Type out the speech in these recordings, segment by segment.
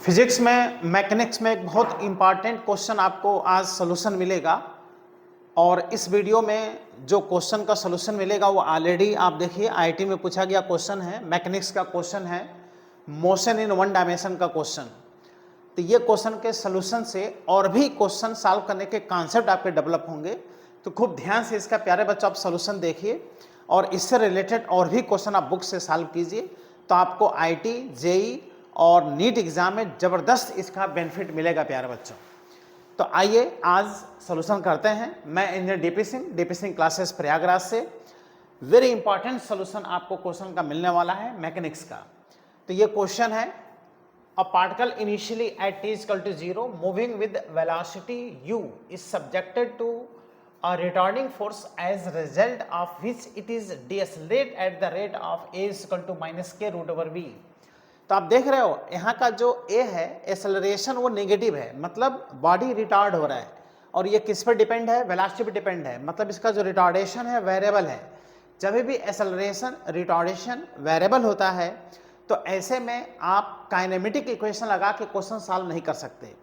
Physics में mechanics में एक बहुत इंपॉर्टेंट क्वेश्चन आपको आज सॉल्यूशन मिलेगा और इस वीडियो में जो क्वेश्चन का सॉल्यूशन मिलेगा वो ऑलरेडी आप देखिए आईआईटी में पूछा गया क्वेश्चन है। मैकेनिक्स का क्वेश्चन है, मोशन इन वन डायमेंशन का क्वेश्चन। तो ये क्वेश्चन के सॉल्यूशन से और भी क्वेश्चन सॉल्व करने के कॉन्सेप्ट आपके डेवलप होंगे। तो खूब ध्यान से इसका प्यारे बच्चों आप सॉल्यूशन देखिए और इससे रिलेटेड और भी क्वेश्चन आप बुक से सॉल्व कीजिए, तो आपको आईआईटी, जेईई और नीट एग्जाम में ज़बरदस्त इसका बेनिफिट मिलेगा प्यारे बच्चों। तो आइए आज सॉल्यूशन करते हैं। मैं engineer DP Singh classes Prayagraj से। वेरी इंपॉर्टेंट सॉल्यूशन आपको क्वेश्चन का मिलने वाला है मैकेनिक्स का। तो ये क्वेश्चन है, a particle initially at t equal to 0 moving with velocity u is subjected to a retarding force as result of which it is decelerate at the rate of a is equal to minus k root over v। तो आप देख रहे हो यहाँ का जो a है acceleration वो नेगेटिव है, मतलब बॉडी रिटार्ड हो रहा है। और ये किस पर डिपेंड है? वेलोसिटी पर डिपेंड है, मतलब इसका जो रिटार्डेशन है वेरिएबल है। जब भी एक्सेलरेशन रिटार्डेशन वेरिएबल होता है तो ऐसे में आप काइनेमेटिक इक्वेशन लगा के क्वेश्चन सॉल्व नहीं कर सकते।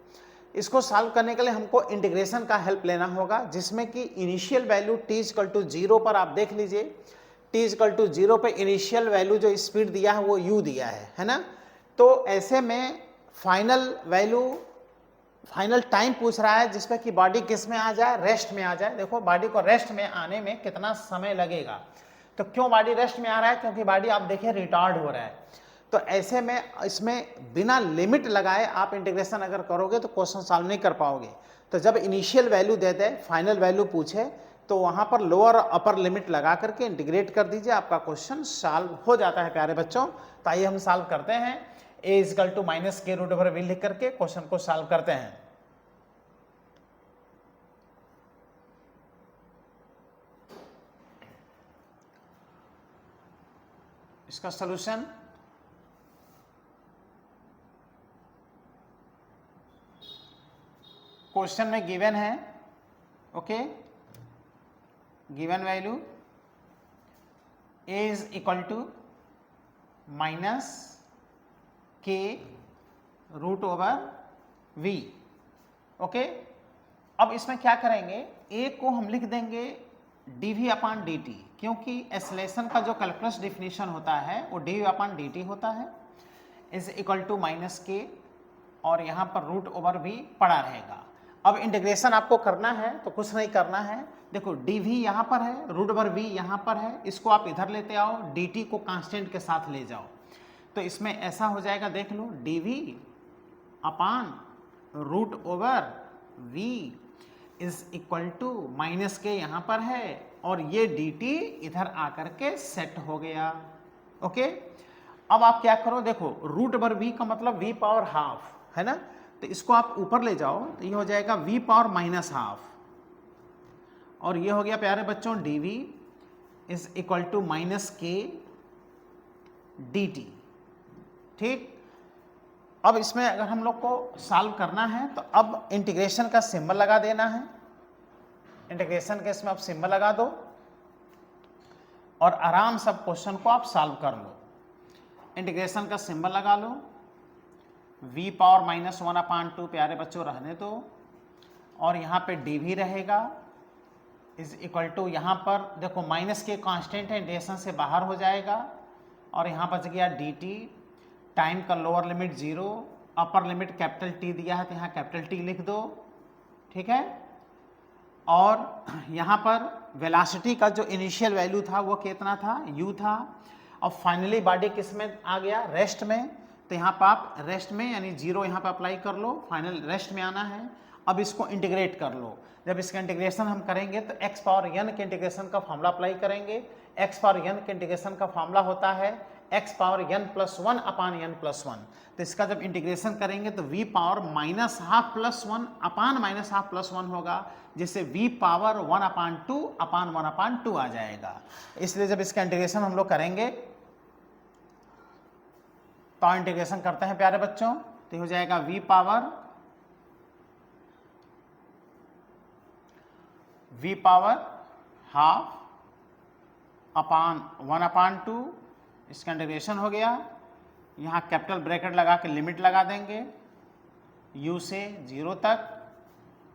इसको सॉल्व करने के लिए हमको इंटीग्रेशन का हेल्प लेना होगा, जिसमें कि initial value t equal to 0 पर आप देख लीजिए, t इक्वल टू 0 पे इनिशियल वैल्यू जो स्पीड दिया है वो u दिया है ना। तो ऐसे में फाइनल वैल्यू, फाइनल टाइम पूछ रहा है जिसपे कि बॉडी किस में आ जाए, रेस्ट में आ जाए। देखो बॉडी को रेस्ट में आने में कितना समय लगेगा। तो क्यों बॉडी रेस्ट में आ रहा है? क्योंकि बॉडी आप देखिए रिटार्ड हो रहा है। तो ऐसे में इसमें बिना लिमिट लगाए आप इंटीग्रेशन अगर करोगे तो क्वेश्चन सॉल्व नहीं कर पाओगे। तो जब इनिशियल वैल्यू दे दे, फाइनल वैल्यू पूछे, तो वहां पर लोअर अपर लिमिट लगा करके इंटीग्रेट कर दीजिए, आपका क्वेश्चन सॉल्व हो जाता है प्यारे बच्चों। तो आइए हम सॉल्व करते हैं। a equal to minus K root over V लिख करके क्वेश्चन को सॉल्व करते हैं। इसका सॉल्यूशन क्वेश्चन में गिवन है, okay. Given value a is equal to minus K root over v, okay. अब इसमें क्या करेंगे, a को हम लिख देंगे dv अपान dt, क्योंकि एक्सेलरेशन का जो कैलकुलस डिफिनीशन होता है वो dv अपान dt होता है, इज इक्वल टू माइनस के, और यहाँ पर रूट ओवर v पड़ा रहेगा। अब इंटीग्रेशन आपको करना है तो कुछ नहीं करना है। देखो dv यहाँ पर है, रूट ओवर v यहाँ पर है, इसको आप इधर लेते आओ, dt को कांस्टेंट के साथ ले जाओ। तो इसमें ऐसा हो जाएगा, देख लो, dv upon root over v is equal to minus K यहाँ पर है, और ये dt इधर आकर के सेट हो गया, ओके। अब आप क्या करो, देखो रूट ओवर v का मतलब v पावर हाफ है ना, तो इसको आप ऊपर ले जाओ तो ये हो जाएगा v पावर माइनस हाफ, और ये हो गया प्यारे बच्चों dv is equal to minus K dt, ठीक। अब इसमें अगर हम लोग को सॉल्व करना है तो अब इंटीग्रेशन का सिंबल लगा देना है। इंटीग्रेशन के इसमें आप सिंबल लगा दो और आराम से क्वेश्चन को आप सॉल्व कर लो। इंटीग्रेशन का सिंबल लगा लो, v पावर माइनस 1 अपान 2 प्यारे बच्चों रहने दो, और यहाँ पे dv रहेगा इज इक्वल टू, यहाँ पर देखो माइनस के कांस्टेंट है, इंटीग्रेशन से बाहर हो जाएगा, और यहाँ बच गया dt। टाइम का lower limit 0, upper limit capital T दिया है तो यहाँ कैपिटल T लिख दो, ठीक है। और यहाँ पर वेलोसिटी का जो इनिशियल वैल्यू था वो कितना था, u था। अब फाइनली बॉडी किस में आ गया, रेस्ट में, तो यहाँ पर आप रेस्ट में यानी 0 यहाँ पर अप्लाई कर लो, फाइनल रेस्ट में आना है। अब इसको इंटीग्रेट कर लो। जब इसका इंटीग्रेशन हम करेंगे तो x पावर n के इंटीग्रेशन का फॉर्मूला अप्लाई करेंगे। x पावर n के इंटीग्रेशन का फॉर्मूला होता है x पावर n प्लस 1 अपान n प्लस 1। तो इसका जब इंटीग्रेशन करेंगे तो v power minus half plus 1 upon minus half plus 1 होगा, जिससे v पावर 1 अपान 2 अपान 1 अपान 2 आ जाएगा। इसलिए जब इसका इंटीग्रेशन हम लोग करेंगे तो इंटीग्रेशन करते हैं प्यारे बच्चों, तो हो जाएगा v पावर हाफ अपान 1 अपान 2, इसका इंटीग्रेशन हो गया। यहाँ कैपिटल ब्रैकेट लगा के लिमिट लगा देंगे, u से 0 तक,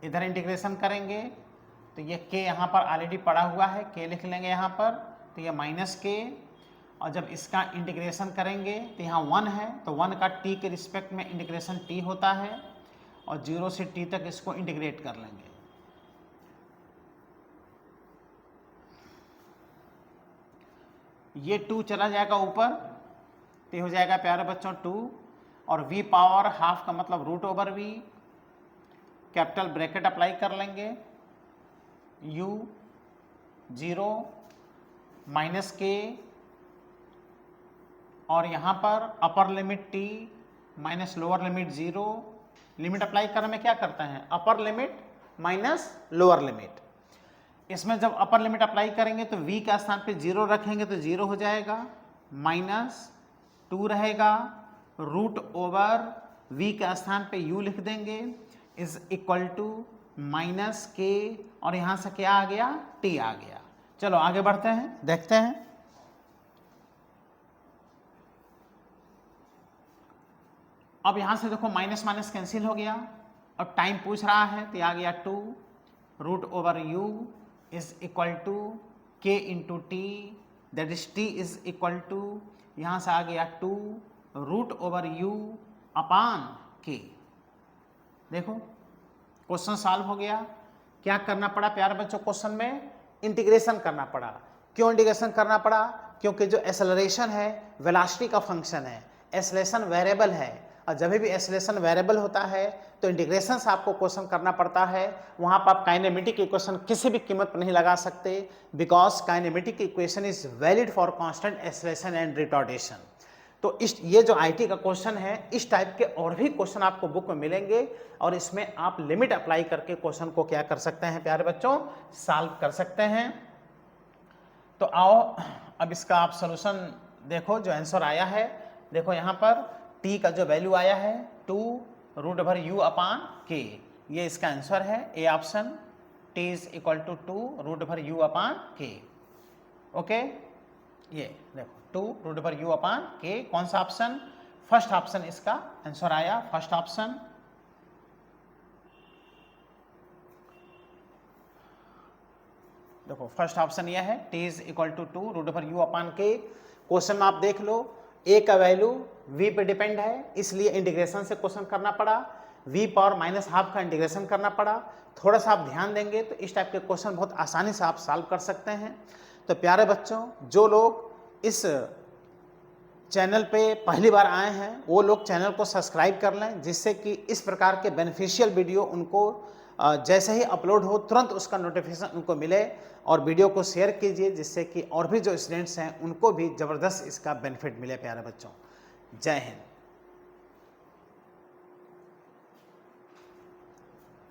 इधर इंटीग्रेशन करेंगे तो ये k यहाँ पर ऑलरेडी पड़ा हुआ है, k लिख लेंगे यहाँ पर, तो ये माइनस k, और जब इसका इंटीग्रेशन करेंगे तो यहाँ 1 है, तो 1 का t के रिस्पेक्ट में इंटीग्रेशन t होता है, और 0 से t तक इसको इंटीग्रेट कर लेंगे। ये 2 चला जाएगा ऊपर, तो हो जाएगा प्यारे बच्चों 2, और v पावर हाफ का मतलब root over v, capital bracket apply कर लेंगे, u 0 माइनस k, और यहाँ पर upper limit t minus lower limit 0, limit apply करने में क्या करते हैं, upper limit minus lower limit. इसमें जब अपर लिमिट अप्लाई करेंगे तो v का स्थान पे 0 रखेंगे तो 0 हो जाएगा, माइनस 2 रहेगा, रूट ओवर v के स्थान पे u लिख देंगे, is equal to minus k, और यहां से क्या आ गया, t आ गया। चलो आगे बढ़ते हैं, देखते हैं। अब यहां से देखो माइनस माइनस कैंसिल हो गया, अब टाइम पूछ रहा है तो आ गया 2 root over u is equal to k into T, that is t is equal to, यहां से आ गया 2 root over u upon k। देखो क्वेश्चन सॉल्व हो गया। क्या करना पड़ा प्यारे बच्चों, क्वेश्चन में इंटीग्रेशन करना पड़ा। क्यों इंटीग्रेशन करना पड़ा, क्योंकि जो एक्सेलरेशन है वेलोसिटी का फंक्शन है, एक्सेलरेशन वेरिएबल है, और जब भी एक्सेलरेशन वेरिएबल होता है तो इंटीग्रेशन से आपको क्वेश्चन करना पड़ता है। वहां पर आप काइनेमेटिक इक्वेशन किसी भी कीमत पर नहीं लगा सकते, because kinematic equation is valid for constant acceleration and retardation. तो ये जो आईटी का क्वेश्चन है, इस टाइप के और भी क्वेश्चन आपको बुक में मिलेंगे, और इसमें आप लिमिट अप्लाई करके क्वेश्चन को क्या कर सकते हैं प्यारे बच्चों, सॉल्व कर सकते हैं। तो आओ अब इसका आप सॉल्यूशन देखो, जो आंसर आया है देखो यहाँ पर t का जो वैल्यू आया है 2 root over u upon k, ये इसका आंसर है, A option, t is equal to 2 root over u upon k। Okay, ये देखो 2 root over u upon k, कौन सा ऑप्शन, फर्स्ट ऑप्शन इसका आंसर आया, फर्स्ट ऑप्शन। देखो फर्स्ट ऑप्शन यह है, t is equal to 2 root over u upon k। Question में आप देख लो a का वैल्यू v पे डिपेंड है, इसलिए इंटीग्रेशन से क्वेश्चन करना पड़ा, v पावर माइनस हाफ का इंटीग्रेशन करना पड़ा। थोड़ा सा आप ध्यान देंगे तो इस टाइप के क्वेश्चन बहुत आसानी से आप सॉल्व कर सकते हैं। तो प्यारे बच्चों, जो लोग इस चैनल पे पहली बार आए हैं वो लोग चैनल को सब्सक्राइब कर लें, जिससे कि इस प्रकार के बेनिफिशियल वीडियो उनको जैसे ही अपलोड हो तुरंत उसका नोटिफिकेशन उनको मिले, और वीडियो को शेयर कीजिए, जिससे कि और भी जो स्टूडेंट्स हैं उनको भी ज़बरदस्त इसका बेनिफिट मिले प्यारे बच्चों। जय हिंद।